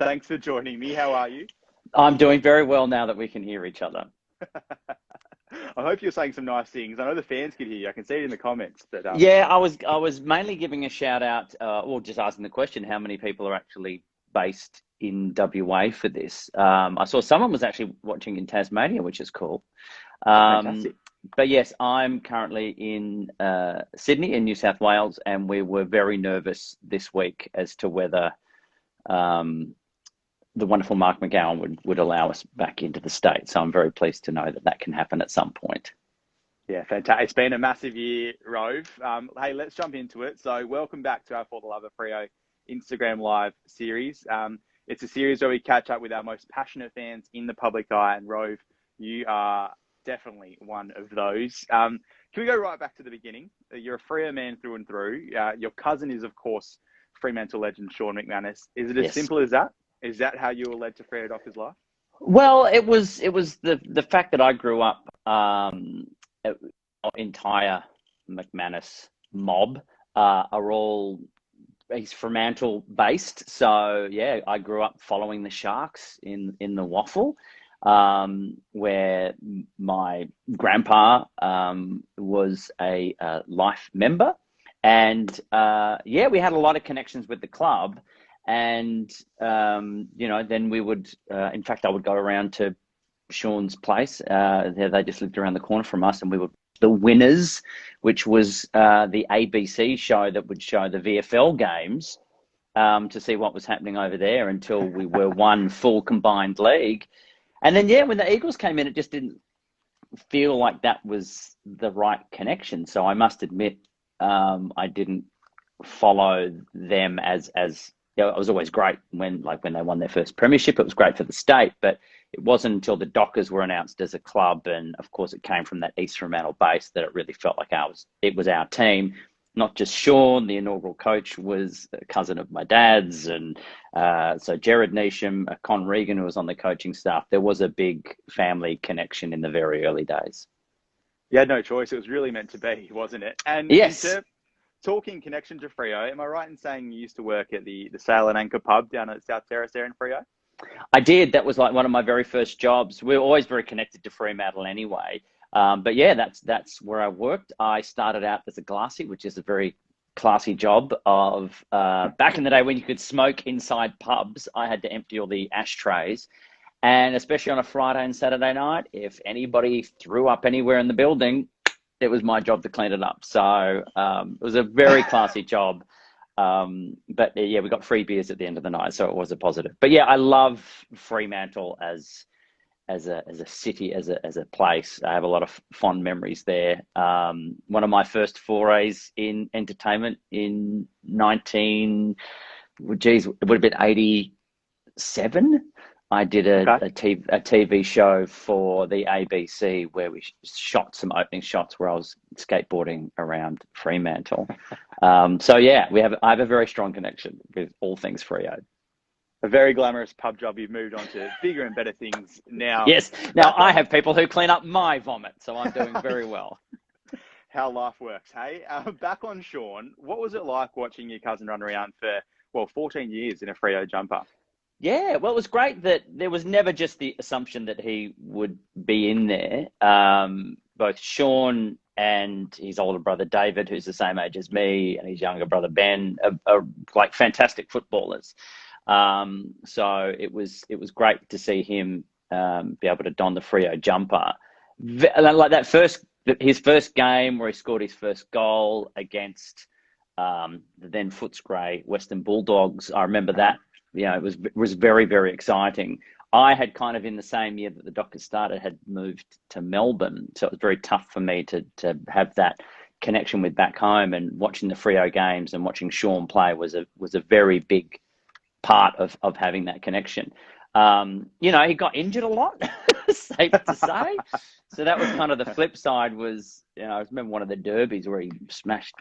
Thanks for joining me. How are you? I'm doing very well now that we can hear each other. I hope you're saying some nice things. I know the fans could hear you. I can see it in the comments. But Yeah, I was mainly giving a shout out, or just asking the question, how many people are actually based in WA for this? I saw someone was actually watching in Tasmania, which is cool. fantastic. But yes, I'm currently in Sydney in New South Wales, and we were very nervous this week as to whether the wonderful Mark McGowan would allow us back into the state. So I'm very pleased to know that that can happen at some point. Yeah, fantastic. It's been a massive year, Rove. Hey, let's jump into it. So welcome back to our For the Love of Freo Instagram Live series. It's a series where we catch up with our most passionate fans in the public eye. And Rove, you are definitely one of those. Can we go right back to the beginning? You're a Freo man through and through. Your cousin is, of course, Fremantle legend Shaun McManus. Is it as Yes. simple as that? Is that how you were led to Freo Dockers life? Well, it was the fact that I grew up, entire McManus mob are all, he's Fremantle based. So yeah, I grew up following the Sharks in the Waffle, where my grandpa was a life member, and yeah, we had a lot of connections with the club. And, then we would, in fact, I would go around to Shaun's place. They just lived around the corner from us, and we would, The Winners, which was the ABC show that would show the VFL games to see what was happening over there until we were one full combined league. And then, yeah, when the Eagles came in, it just didn't feel like that was the right connection. So I must admit, I didn't follow them as it was always great when they won their first premiership. It was great for the state, but it wasn't until the Dockers were announced as a club, and of course it came from that East Fremantle base, that it really felt like it was our team. Not just Shaun, the inaugural coach was a cousin of my dad's, and so Jared Neesham, Con Regan, who was on the coaching staff. There was a big family connection in the very early days. You had no choice. It was really meant to be, wasn't it? And Yes. Talking connection to Freo, am I right in saying you used to work at the Sail and Anchor pub down at South Terrace there in Freo? I did. That was like one of my very first jobs. We were always very connected to Fremantle anyway. But yeah, that's where I worked. I started out as a glassy, which is a very classy job of back in the day when you could smoke inside pubs. I had to empty all the ashtrays. And especially on a Friday and Saturday night, if anybody threw up anywhere in the building, it was my job to clean it up. So it was a very classy job. But yeah, we got free beers at the end of the night, so it was a positive. But yeah, I love Fremantle as a city, as a place. I have a lot of fond memories there. One of my first forays in entertainment in it would have been 87. I did a TV show for the ABC where we shot some opening shots where I was skateboarding around Fremantle. So yeah, I have a very strong connection with all things Freo. A very glamorous pub job. You've moved on to bigger and better things now. Yes. Now I have people who clean up my vomit, so I'm doing very well. How life works, hey? Back on Shaun, what was it like watching your cousin run around for 14 years in a Freo jumper? Yeah, well, it was great that there was never just the assumption that he would be in there. Both Shaun and his older brother David, who's the same age as me, and his younger brother Ben are like fantastic footballers. So it was great to see him be able to don the Freo jumper. Like his first game where he scored his first goal against the then Footscray Western Bulldogs. I remember that. Yeah, it was very, very exciting. I had kind of in the same year that the Dockers started had moved to Melbourne, so it was very tough for me to have that connection with back home. And watching the Freo games and watching Shaun play was a very big part of having that connection. He got injured a lot, safe to say. So that was kind of the flip side. Was I remember one of the derbies where he smashed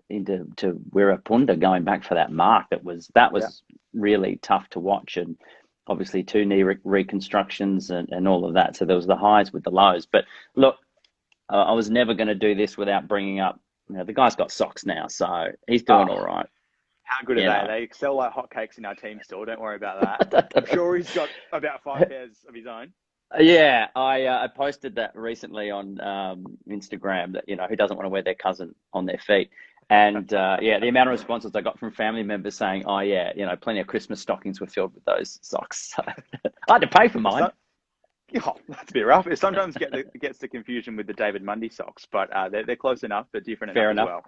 into Wirrapunda going back for that mark. That was really tough to watch, and obviously 2 knee reconstructions and all of that. So there was the highs with the lows. But look, I was never going to do this without bringing up. The guy's got socks now, so he's doing all right. How good are You know. they? They sell like hotcakes in our team store. Don't worry about that. I'm sure he's got about 5 pairs of his own. Yeah, I posted that recently on Instagram that, who doesn't want to wear their cousin on their feet. And yeah, the amount of responses I got from family members saying, oh yeah, plenty of Christmas stockings were filled with those socks. So I had to pay for mine. Oh, that's a bit rough. It sometimes gets the confusion with the David Mundy socks, but they're close enough, but different Fair enough enough.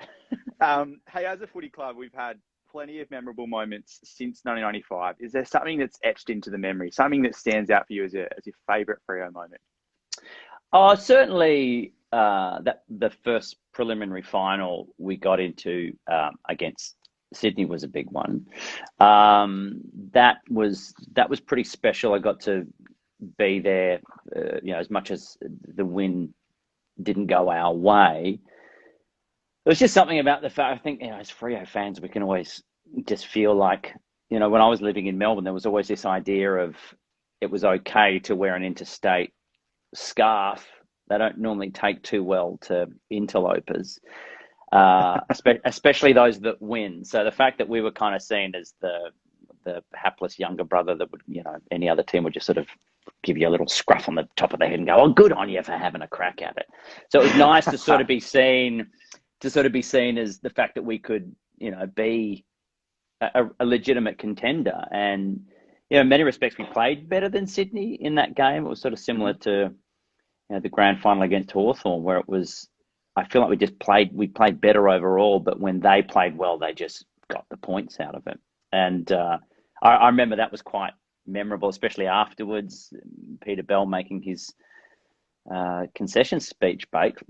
as well. Hey, as a footy club, we've had plenty of memorable moments since 1995. Is there something that's etched into the memory, something that stands out for you as your favourite Freo moment? Oh, certainly that the first preliminary final we got into against Sydney was a big one. That was pretty special. I got to be there, as much as the win didn't go our way. There's just something about the fact, I think, as Freo fans, we can always just feel like, when I was living in Melbourne, there was always this idea of it was okay to wear an interstate scarf. They don't normally take too well to interlopers, especially those that win. So the fact that we were kind of seen as the hapless younger brother that would, any other team would just sort of give you a little scruff on the top of the head and go, oh, good on you for having a crack at it. So it was nice to sort of be seen as the fact that we could, be a legitimate contender. And, in many respects, we played better than Sydney in that game. It was sort of similar to, the grand final against Hawthorn, where it was, I feel like we played better overall, but when they played well, they just got the points out of it. And I remember that was quite memorable, especially afterwards, Peter Bell making his concession speech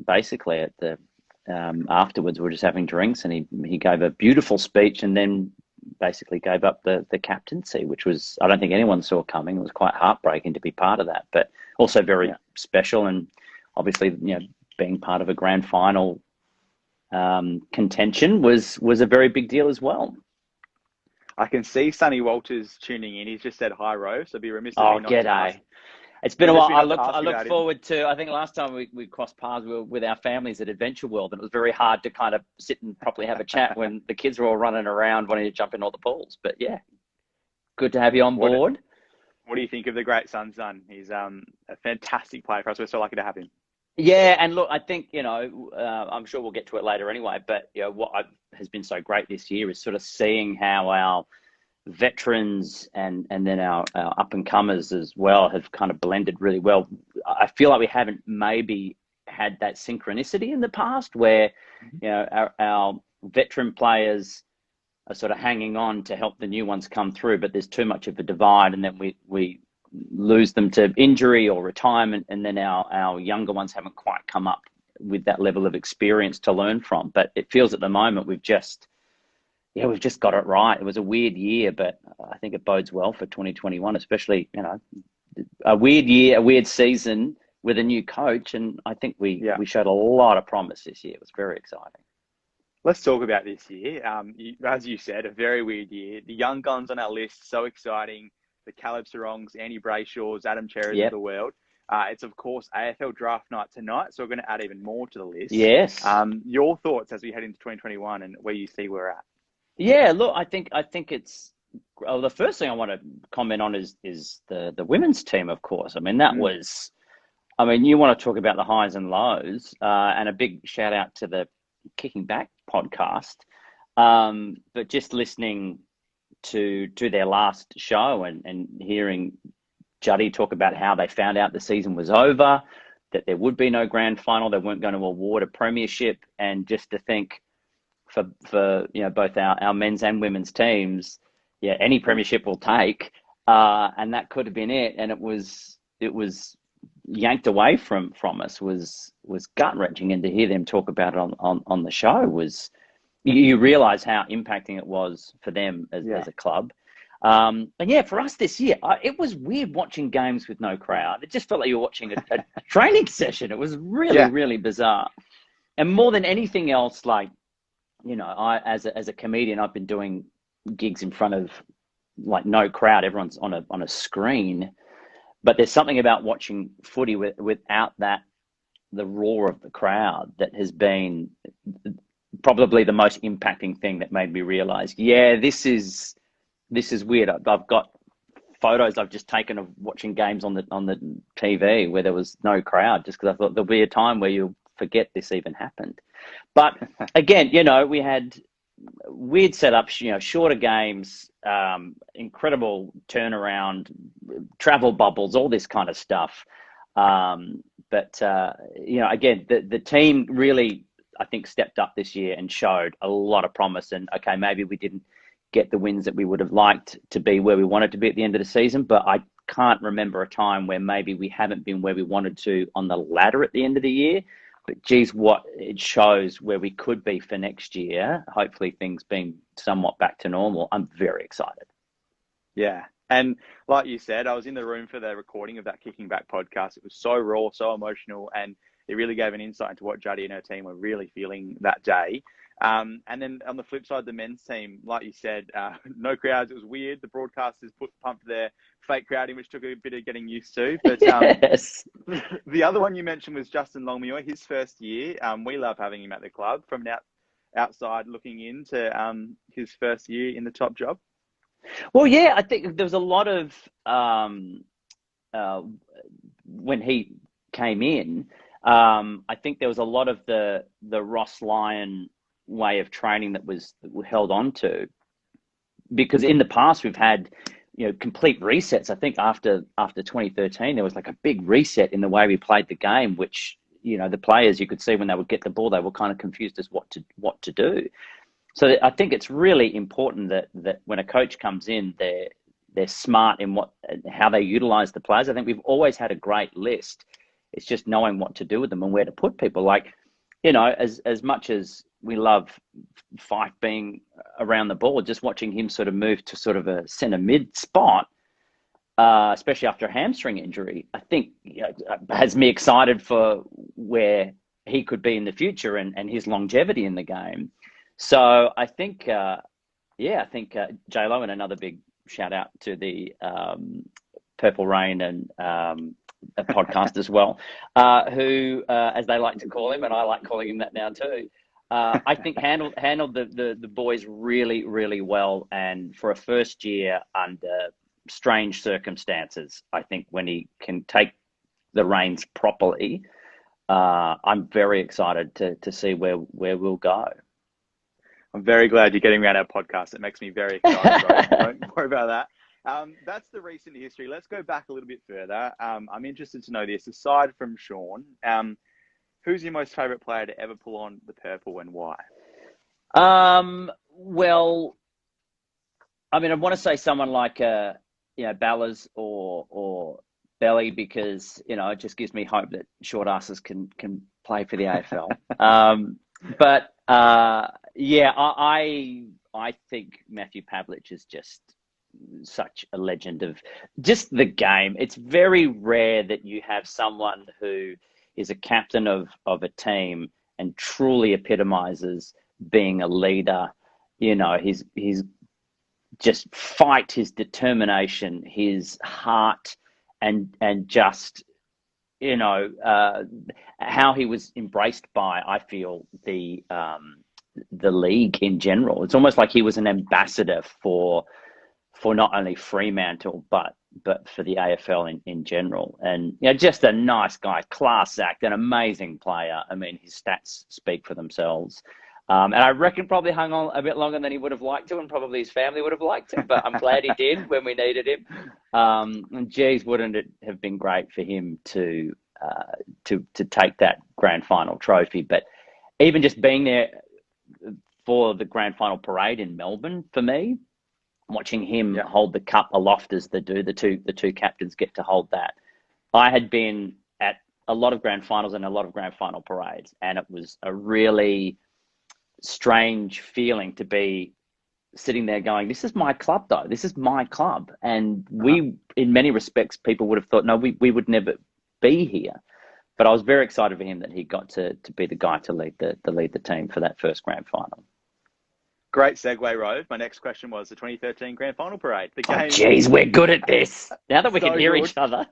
basically at the afterwards. We were just having drinks, and he gave a beautiful speech, and then basically gave up the captaincy, which was, I don't think anyone saw coming. It was quite heartbreaking to be part of that, but also very special. And obviously, being part of a grand final contention was a very big deal as well. I can see Sonny Walters tuning in. He's just said hi, Rove. So be remiss of me not to ask. It's been a while. I look forward to, I think last time we crossed paths, we were with our families at Adventure World, and it was very hard to kind of sit and properly have a chat when the kids were all running around wanting to jump in all the pools. But yeah, good to have you on board. What do you think of the great Sun? He's a fantastic player for us. We're so lucky to have him. Yeah, and look, I think, I'm sure we'll get to it later anyway, but what has been so great this year is sort of seeing how our veterans and then our up and comers as well have kind of blended really well. I feel like we haven't maybe had that synchronicity in the past where our veteran players are sort of hanging on to help the new ones come through, but there's too much of a divide, and then we lose them to injury or retirement, and then our younger ones haven't quite come up with that level of experience to learn from. But it feels at the moment we've just got it right. It was a weird year, but I think it bodes well for 2021, especially, a weird year, a weird season with a new coach. And I think we showed a lot of promise this year. It was very exciting. Let's talk about this year. As you said, a very weird year. The young guns on our list, so exciting. The Caleb Sarongs, Andy Brayshaws, Adam Cherries of the world. It's, of course, AFL draft night tonight, so we're going to add even more to the list. Yes. Your thoughts as we head into 2021 and where you see we're at? Yeah, look, I think it's the first thing I want to comment on is the women's team, of course. I mean, that was, you want to talk about the highs and lows, and a big shout out to the Kicking Back podcast. But just listening to their last show and hearing Juddy talk about how they found out the season was over, that there would be no grand final, they weren't going to award a premiership, and just to think, for both our men's and women's teams, any premiership will take, and that could have been it. And it was yanked away from us was gut wrenching. And to hear them talk about it on the show was, you realise how impacting it was for them as a club. And for us this year, it was weird watching games with no crowd. It just felt like you were watching a training session. It was really bizarre. And more than anything else, like, I as a comedian, I've been doing gigs in front of like no crowd. Everyone's on a screen, but there's something about watching footy without the roar of the crowd that has been probably the most impacting thing that made me realise, yeah, this is weird. I've got photos I've just taken of watching games on the TV where there was no crowd, just because I thought there'll be a time where you'll forget this even happened. But again, we had weird setups, shorter games, incredible turnaround, travel bubbles, all this kind of stuff. But again, the team really, I think, stepped up this year and showed a lot of promise. And okay, maybe we didn't get the wins that we would have liked to be where we wanted to be at the end of the season, but I can't remember a time where maybe we haven't been where we wanted to on the ladder at the end of the year. But geez, what it shows where we could be for next year, hopefully things being somewhat back to normal. I'm very excited. Yeah. And like you said, I was in the room for the recording of that Kicking Back podcast. It was so raw, so emotional, and it really gave an insight into what Juddy and her team were really feeling that day. And then on the flip side, the men's team, like you said, no crowds. It was weird. The broadcasters pumped their fake crowd in, which took a bit of getting used to. But yes. The other one you mentioned was Justin Longmuir, his first year. We love having him at the club from outside looking into his first year in the top job. Well, yeah, I think there was a lot of when he came in. I think there was a lot of the Ross Lyon way of training that we held on to, because in the past we've had complete resets. I think after 2013 there was like a big reset in the way we played the game, which the players, you could see when they would get the ball, they were kind of confused as what to do. So I think it's really important that when a coach comes in, they're smart in how they utilize the players. I think we've always had a great list. It's just knowing what to do with them and where to put people. Like, as much as we love Fife being around the ball, just watching him sort of move to sort of a centre mid spot, especially after a hamstring injury, I think has me excited for where he could be in the future and his longevity in the game. So I think, J-Lo, and another big shout out to the Purple Rain and a podcast as well, who, as they like to call him, and I like calling him that now too, I think handled the boys really, really well. And for a first year under strange circumstances, I think when he can take the reins properly, I'm very excited to see where we'll go. I'm very glad you're getting around our podcast. It makes me very excited. Don't worry about that. That's the recent history. Let's go back a little bit further. I'm interested to know this. Aside from Shaun, who's your most favourite player to ever pull on the purple, and why? Well, I mean, I want to say someone like Ballas or Belly, because it just gives me hope that short asses can play for the AFL. But I think Matthew Pavlich is just such a legend of just the game. It's very rare that you have someone who is a captain of a team and truly epitomizes being a leader. His just fight, his determination, his heart, and just how he was embraced by, I feel, the league in general. It's almost like he was an ambassador for not only Fremantle but for the AFL in general. And just a nice guy, class act, an amazing player. I mean, his stats speak for themselves. And I reckon probably hung on a bit longer than he would have liked to, and probably his family would have liked him. But I'm glad he did when we needed him. And geez, wouldn't it have been great for him to take that grand final trophy? But even just being there for the grand final parade in Melbourne, for me, watching him hold the cup aloft as they do, the two captains get to hold that. I had been at a lot of grand finals and a lot of grand final parades, and it was a really strange feeling to be sitting there going, this is my club though. This is my club. And we, in many respects, people would have thought, no, we would never be here. But I was very excited for him that he got to be the guy to lead the team for that first grand final. Great segue, Rove. My next question was the 2013 Grand Final Parade. The Oh, game. geez, we're good at this. Now that we So can hear good. each other.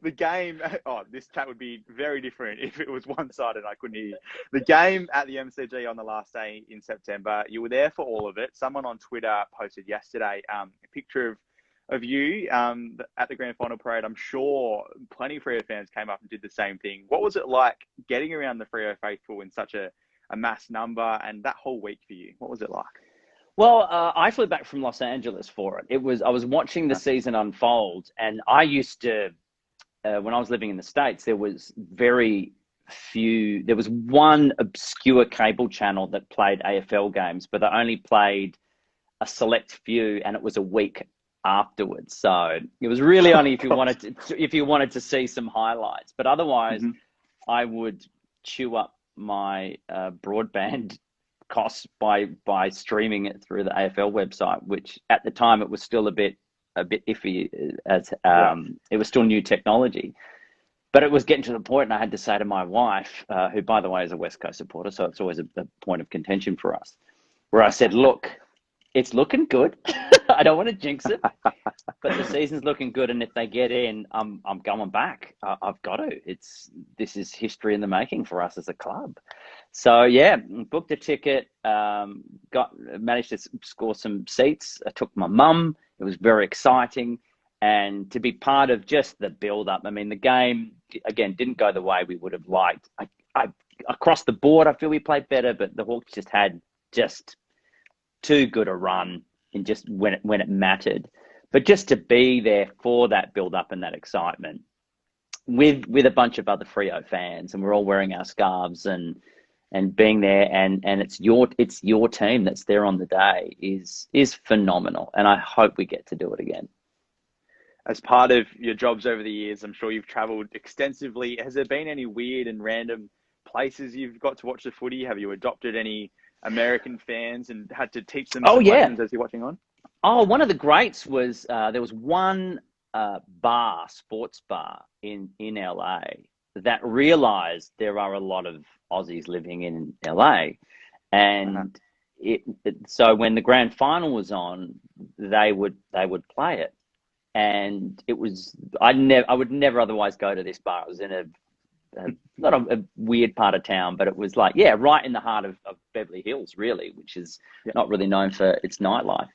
The game. Oh, this chat would be very different if it was one-sided and I couldn't hear you. The game at the MCG on the last day in September. You were there for all of it. Someone on Twitter posted yesterday a picture of you at the Grand Final Parade. I'm sure plenty of Freo fans came up and did the same thing. What was it like getting around the Freo faithful in such a mass number and that whole week for you? What was it like? Well, I flew back from Los Angeles for it. I was watching the season unfold, and I used to, when I was living in the States, there was one obscure cable channel that played AFL games, but they only played a select few, and it was a week afterwards. So it was really only if you wanted to see some highlights, but otherwise I would chew up my broadband costs by streaming it through the AFL website, which at the time it was still a bit iffy as it was still new technology. But it was getting to the point, and I had to say to my wife, who by the way is a West Coast supporter, so it's always a point of contention for us, where I said, "Look, it's looking good. I don't want to jinx it, but the season's looking good, and if they get in, I'm going back. I've got to. This is history in the making for us as a club." So yeah, booked a ticket, managed to score some seats. I took my mum. It was very exciting, and to be part of just the build-up. I mean, the game again didn't go the way we would have liked. I across the board, I feel we played better, but the Hawks just had too good a run in just when it mattered. But just to be there for that build-up and that excitement with a bunch of other Freo fans, and we're all wearing our scarves and being there, and it's your team that's there on the day is phenomenal, and I hope we get to do it again. As part of your jobs over the years, I'm sure you've travelled extensively. Has there been any weird and random places you've got to watch the footy? Have you adopted any American fans and had to teach them some lessons as you're watching on? Oh, one of the greats was there was one sports bar in LA that realised there are a lot of Aussies living in LA, and so when the grand final was on, they would play it, and it was I would never otherwise go to this bar. It was in not a weird part of town, but it was like right in the heart of Beverly Hills, really, which is not really known for its nightlife.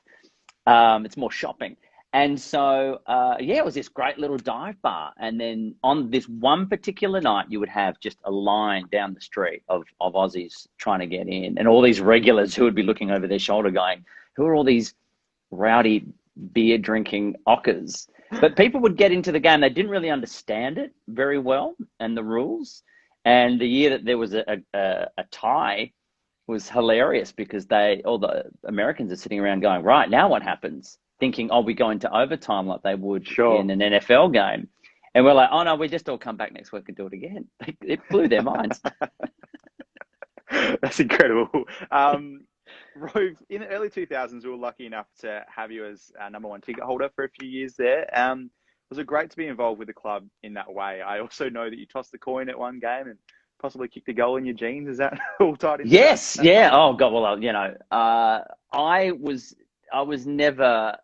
It's more shopping. And so, it was this great little dive bar. And then on this one particular night, you would have just a line down the street of Aussies trying to get in, and all these regulars who would be looking over their shoulder going, who are all these rowdy beer drinking ockers? But people would get into the game. They didn't really understand it very well and the rules. And the year that there was a tie was hilarious because all the Americans are sitting around going, right, now what happens? Thinking, we go into overtime like they would in an NFL game. And we're like, oh, no, we just all come back next week and do it again. It blew their minds. That's incredible. Rove, in the early 2000s, we were lucky enough to have you as our number one ticket holder for a few years there. Was it great to be involved with the club in that way? I also know that you tossed the coin at one game and possibly kicked a goal in your jeans. Is that all tied into that? Yeah. Oh, God. Well, I was never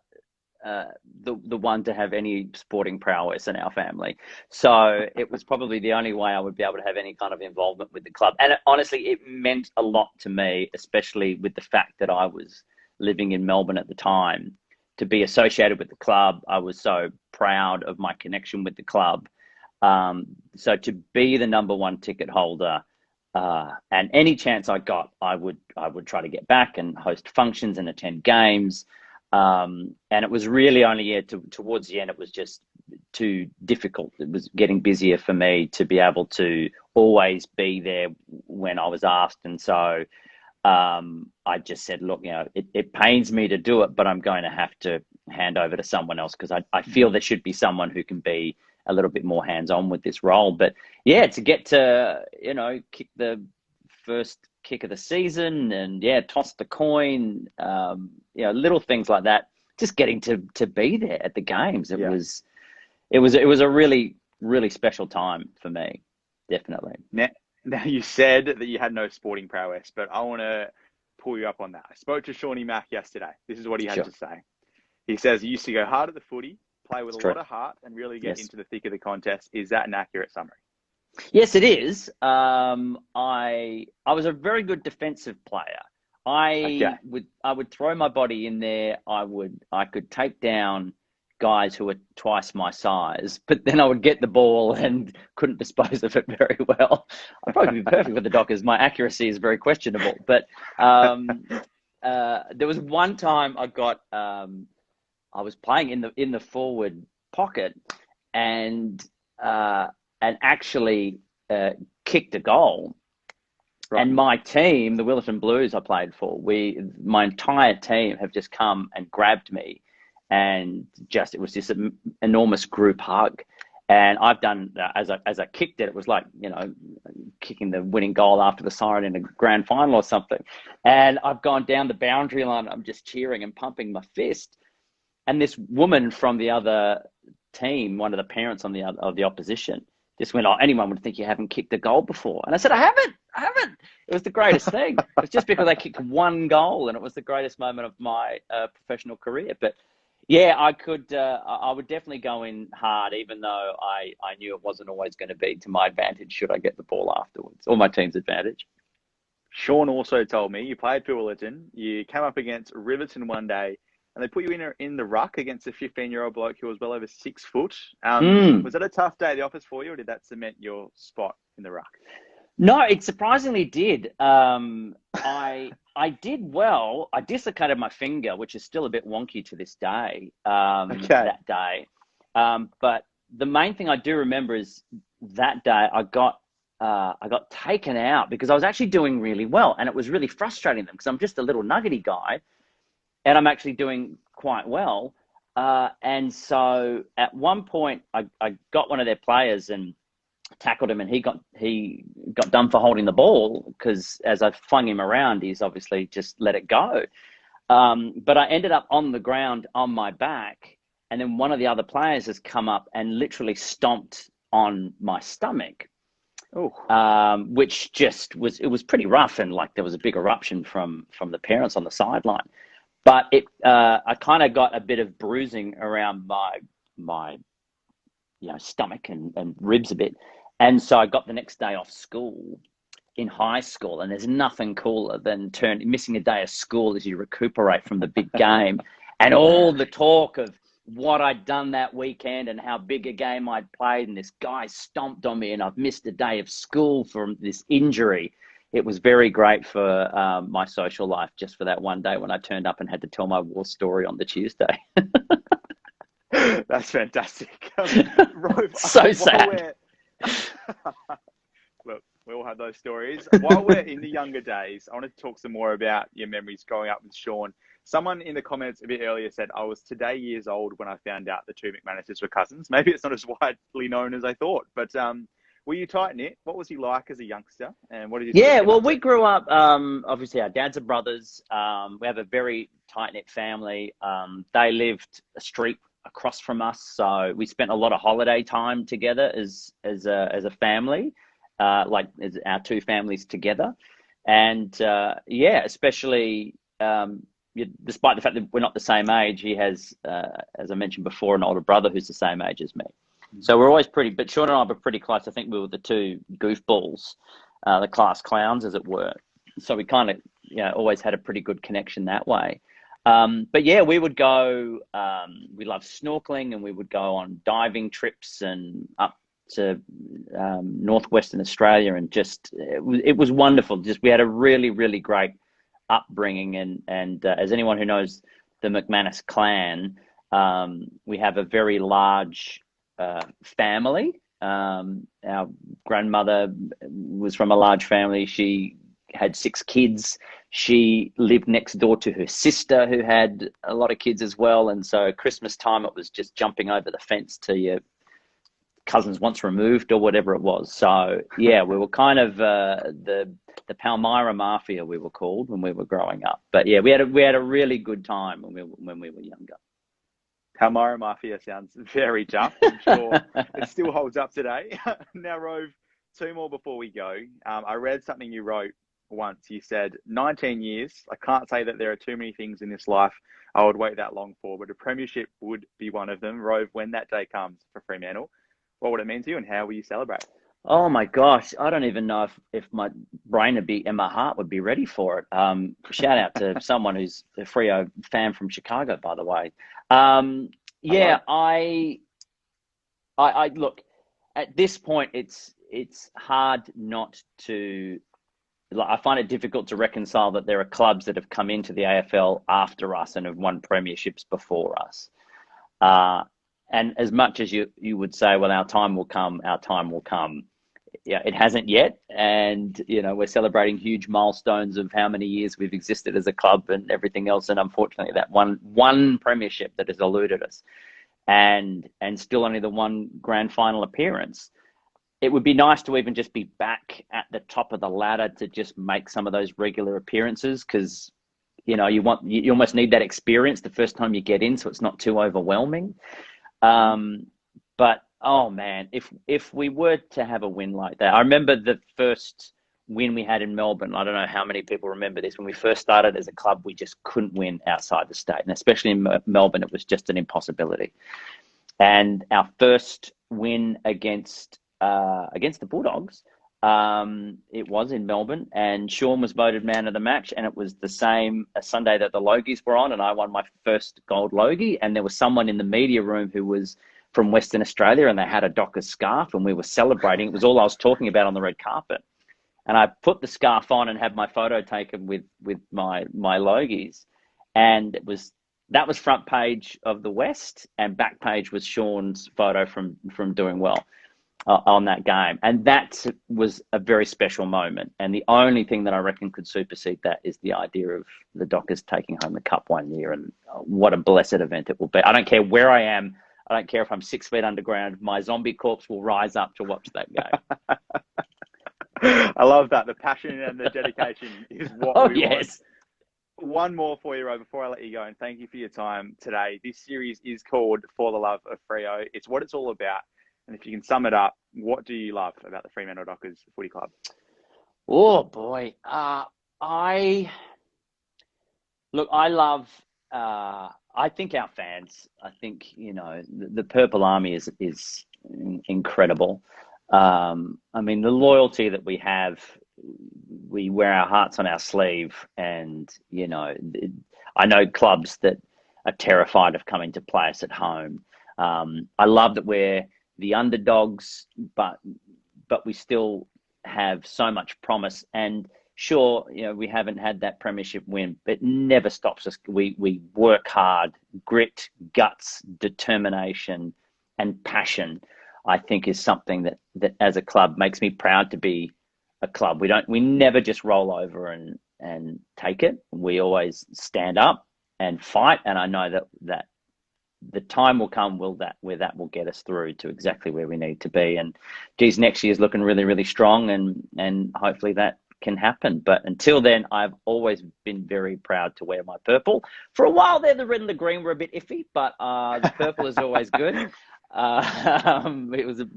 the one to have any sporting prowess in our family. So it was probably the only way I would be able to have any kind of involvement with the club. And honestly, it meant a lot to me, especially with the fact that I was living in Melbourne at the time, to be associated with the club. I was so proud of my connection with the club. So to be the number one ticket holder, and any chance I got, I would try to get back and host functions and attend games. And it was really only towards the end, it was just too difficult. It was getting busier for me to be able to always be there when I was asked. And so I just said, look, it pains me to do it, but I'm going to have to hand over to someone else because I feel there should be someone who can be a little bit more hands-on with this role. But to get to, kick the first kick of the season and toss the coin, little things like that, just getting to be there at the games. It was a really, really special time for me. Definitely. Now you said that you had no sporting prowess, but I want to pull you up on that. I spoke to Shawnee Mac yesterday. This is what he had Sure. to say. He says he used to go hard at the footy, play with It's a true. lot of heart, and really get Yes. into the thick of the contest. Is that an accurate summary? Yes, it is. I was a very good defensive player. I would throw my body in there. I could take down guys who were twice my size, but then I would get the ball and couldn't dispose of it very well. I'd probably be perfect with the Dockers. My accuracy is very questionable, but there was one time I was playing in the forward pocket and actually kicked a goal. Right. And my team, the Riverton Blues I played for, my entire team have just come and grabbed me, and it was this enormous group hug. And I've done as I kicked it, it was like, kicking the winning goal after the siren in a grand final or something. And I've gone down the boundary line. I'm just cheering and pumping my fist. And this woman from the other team, one of the parents of the opposition, just went, "Oh, anyone would think you haven't kicked a goal before." And I said, I haven't. It was the greatest thing. It was just because I kicked one goal, and it was the greatest moment of my professional career. But yeah, I would definitely go in hard, even though I knew it wasn't always going to be to my advantage should I get the ball afterwards, or my team's advantage. Sean also told me you played for Willerton. You came up against Riverton one day, and they put you in the ruck against a 15-year-old bloke who was well over 6 foot. Was that a tough day at the office for you, or did that cement your spot in the ruck? No, it surprisingly did. I did well. I dislocated my finger, which is still a bit wonky to this day. That day, but the main thing I do remember is that day I got taken out because I was actually doing really well, and it was really frustrating them because I'm just a little nuggety guy. And I'm actually doing quite well. And so at one point, I got one of their players and tackled him, and he got done for holding the ball because as I flung him around, he's obviously just let it go. But I ended up on the ground on my back, and then one of the other players has come up and literally stomped on my stomach. Which just was pretty rough, and like there was a big eruption from the parents on the sideline. But I kind of got a bit of bruising around my stomach and ribs a bit. And so I got the next day off school in high school. And there's nothing cooler than missing a day of school as you recuperate from the big game. And all the talk of what I'd done that weekend and how big a game I'd played. And this guy stomped on me and I've missed a day of school from this injury. It was very great for my social life just for that one day when I turned up and had to tell my war story on the Tuesday. That's fantastic. Rove, so sad. Look, we all have those stories. While we're in the younger days, I want to talk some more about your memories growing up with Sean. Someone in the comments a bit earlier said, I was today years old when I found out the two McManuses were cousins. Maybe it's not as widely known as I thought, but were you tight-knit? What was he like as a youngster? And what did you we grew up, obviously our dads are brothers. We have a very tight-knit family. They lived a street across from us, so we spent a lot of holiday time together as a family, as our two families together. And especially despite the fact that we're not the same age, he has, as I mentioned before, an older brother who's the same age as me. So we're always but Sean and I were pretty close. I think we were the two goofballs, the class clowns, as it were. So we kind of, always had a pretty good connection that way. But yeah, we would go, we loved snorkeling, and we would go on diving trips and up to northwestern Australia, and just, it was wonderful. Just, we had a really, really great upbringing. And as anyone who knows the McManus clan, we have a very large family. Our grandmother was from a large family. She had 6 kids. She lived next door to her sister who had a lot of kids as well. And so Christmas time, it was just jumping over the fence to your cousins once removed or whatever it was. So yeah, we were kind of the Palmyra Mafia, we were called when we were growing up. But yeah, we had a really good time when we were younger. Palmyra Mafia sounds very tough. I'm sure it still holds up today. Now, Rove, 2 more before we go. I read something you wrote once. You said 19 years. I can't say that there are too many things in this life I would wait that long for, but a premiership would be one of them. Rove, when that day comes for Fremantle, what would it mean to you and how will you celebrate? Oh my gosh, I don't even know if my brain would be and my heart would be ready for it. Shout out to someone who's a Freo fan from Chicago, by the way. Yeah, I look, at this point, it's hard not to. Like, I find it difficult to reconcile that there are clubs that have come into the AFL after us and have won premierships before us. And as much as you would say, well, our time will come, yeah, it hasn't yet. And, we're celebrating huge milestones of how many years we've existed as a club and everything else. And unfortunately, that one premiership that has eluded us and still only the one grand final appearance. It would be nice to even just be back at the top of the ladder to just make some of those regular appearances because, you almost need that experience the first time you get in so it's not too overwhelming. But oh man, if we were to have a win like that, I remember the first win we had in Melbourne. I don't know how many people remember this. When we first started as a club, we just couldn't win outside the state, and especially in Melbourne, it was just an impossibility. And our first win against the Bulldogs, it was in Melbourne, and Shaun was voted man of the match, and it was the same Sunday that the Logies were on, and I won my first gold Logie, and there was someone in the media room who was from Western Australia, and they had a Dockers scarf, and we were celebrating. It was all I was talking about on the red carpet. And I put the scarf on and had my photo taken with my Logies, and that was front page of the West, and back page was Shaun's photo from doing well on that game. And that was a very special moment. And the only thing that I reckon could supersede that is the idea of the Dockers taking home the cup one year. And what a blessed event it will be. I don't care where I am. I don't care if I'm 6 feet underground. My zombie corpse will rise up to watch that game. I love that. The passion and the dedication is what we want. One more for you, Ro, before I let you go, and thank you for your time today. This series is called For the Love of Freo. It's what it's all about. And if you can sum it up, what do you love about the Fremantle Dockers Footy Club? Oh, boy. I love, I think our fans, the Purple Army is incredible. I mean, the loyalty that we have, we wear our hearts on our sleeve. And, I know clubs that are terrified of coming to play us at home. I love that we're the underdogs, but we still have so much promise. And sure, we haven't had that premiership win, but it never stops us. We work hard, grit, guts, determination, and passion, I think, is something that as a club makes me proud to be a club. We never just roll over and take it. We always stand up and fight. And I know that the time will come where that will get us through to exactly where we need to be. And geez, next year's looking really, really strong, and hopefully that can happen. But until then, I've always been very proud to wear my purple. For a while there, the red and the green were a bit iffy, but the purple is always good. It was a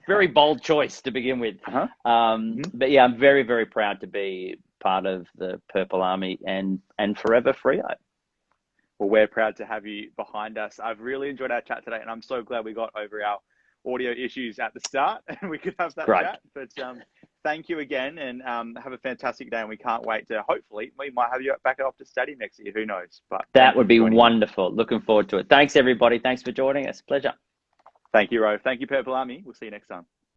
very bold choice to begin with. But yeah, I'm very, very proud to be part of the Purple Army and forever Freo. Well, we're proud to have you behind us. I've really enjoyed our chat today, and I'm so glad we got over our audio issues at the start and we could have that chat. But thank you again, and have a fantastic day. And we can't wait to, hopefully, we might have you back at Optus Stadium next year. Who knows? But that would be wonderful. Looking forward to it. Thanks, everybody. Thanks for joining us. Pleasure. Thank you, Ro. Thank you, Purple Army. We'll see you next time.